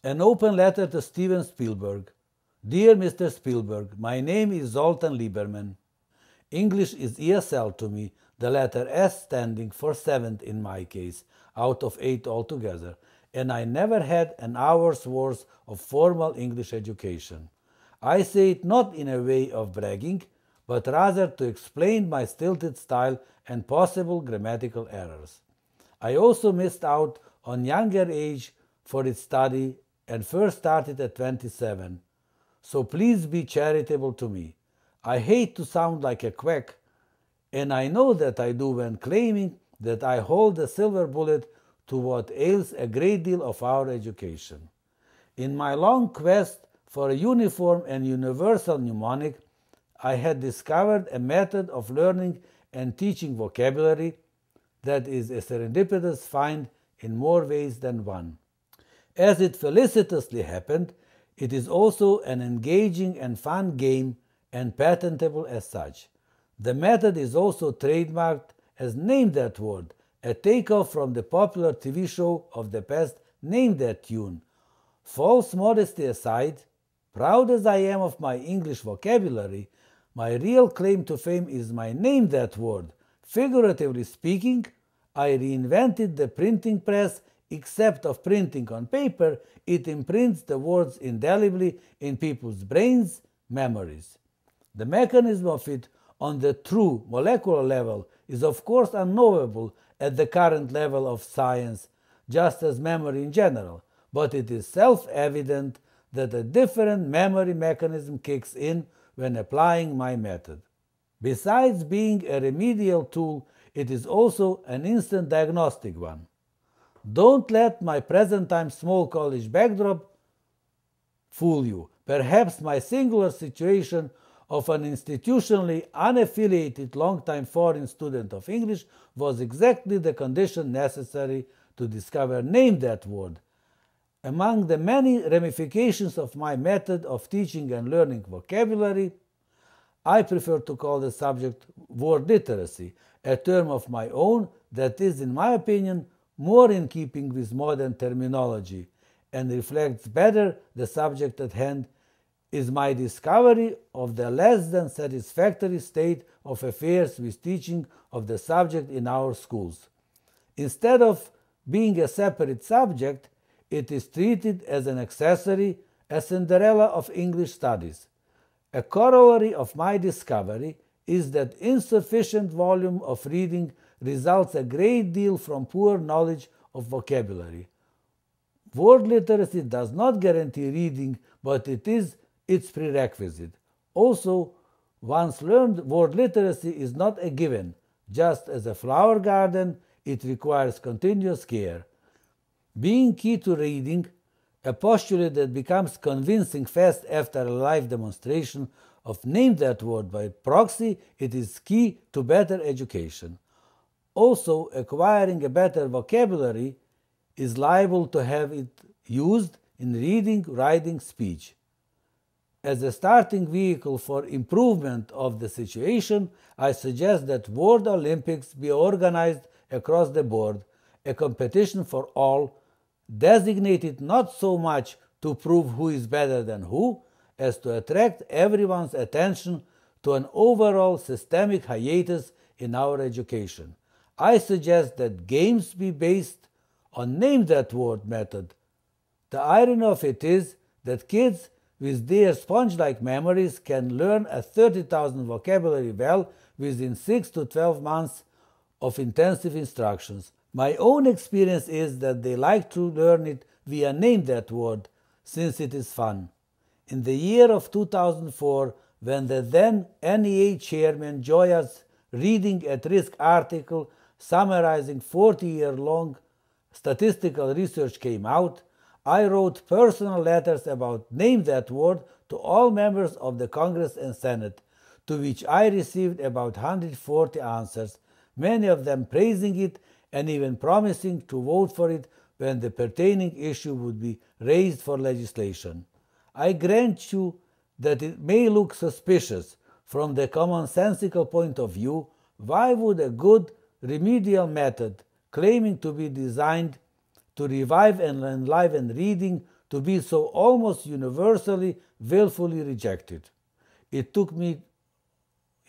An open letter to Steven Spielberg. Dear Mr. Spielberg, my name is Zoltan Lieberman. English is ESL to me, the letter S standing for 7th in my case, out of 8 altogether, and I never had an hour's worth of formal English education. I say it not in a way of bragging, but rather to explain my stilted style and possible grammatical errors. I also missed out on younger age for its study and first started at 27. So please be charitable to me. I hate to sound like a quack, and I know that I do when claiming that I hold a silver bullet to what ails a great deal of our education. In my long quest for a uniform and universal mnemonic, I had discovered a method of learning and teaching vocabulary that is a serendipitous find in more ways than one. As it felicitously happened, it is also an engaging and fun game and patentable as such. The method is also trademarked as Name That Word, a takeoff from the popular TV show of the past Name That Tune. False modesty aside, proud as I am of my English vocabulary, my real claim to fame is my Name That Word. Figuratively speaking, I reinvented the printing press. Except of printing on paper, it imprints the words indelibly in people's brains, memories. The mechanism of it on the true molecular level is of course unknowable at the current level of science, just as memory in general, but it is self-evident that a different memory mechanism kicks in when applying my method. Besides being a remedial tool, it is also an instant diagnostic one. Don't let my present-time small college backdrop fool you. Perhaps my singular situation of an institutionally unaffiliated long-time foreign student of English was exactly the condition necessary to discover Name That Word. Among the many ramifications of my method of teaching and learning vocabulary, I prefer to call the subject word literacy, a term of my own that is, in my opinion, more in keeping with modern terminology and reflects better the subject at hand, is my discovery of the less than satisfactory state of affairs with teaching of the subject in our schools. Instead of being a separate subject, it is treated as an accessory, a Cinderella of English studies. A corollary of my discovery is that insufficient volume of reading results a great deal from poor knowledge of vocabulary. Word literacy does not guarantee reading, but it is its prerequisite. Also, once learned word literacy is not a given. Just as a flower garden, it requires continuous care. Being key to reading, a postulate that becomes convincing fast after a live demonstration of Name That Word by proxy, it is key to better education. Also, acquiring a better vocabulary is liable to have it used in reading, writing, speech. As a starting vehicle for improvement of the situation, I suggest that Word Olympics be organized across the board, a competition for all, designated not so much to prove who is better than who, as to attract everyone's attention to an overall systemic hiatus in our education. I suggest that games be based on Name That Word method. The irony of it is that kids with their sponge-like memories can learn a 30,000 vocabulary well within 6 to 12 months of intensive instructions. My own experience is that they like to learn it via Name That Word, since it is fun. In the year of 2004, when the then NEA chairman Joya's reading at risk article summarizing 40-year-long statistical research came out, I wrote personal letters about Name That Word to all members of the Congress and Senate, to which I received about 140 answers, many of them praising it and even promising to vote for it when the pertaining issue would be raised for legislation. I grant you that it may look suspicious from the commonsensical point of view. Why would a good remedial method claiming to be designed to revive and enliven reading to be so almost universally, willfully rejected. It took me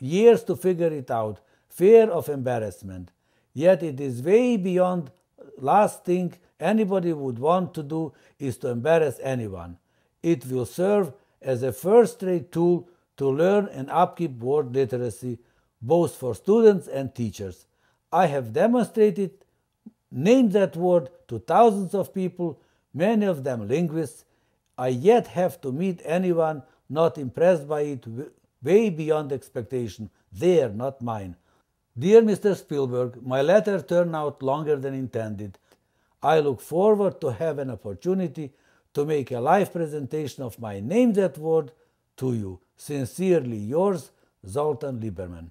years to figure it out, fear of embarrassment. Yet it is way beyond. Last thing anybody would want to do is to embarrass anyone. It will serve as a first-rate tool to learn and upkeep word literacy, both for students and teachers. I have demonstrated, named that word to thousands of people, many of them linguists. I yet have to meet anyone not impressed by it way beyond expectation, their, not mine. Dear Mr. Spielberg, my letter turned out longer than intended. I look forward to have an opportunity to make a live presentation of my Name That Word to you. Sincerely yours, Zoltan Lieberman.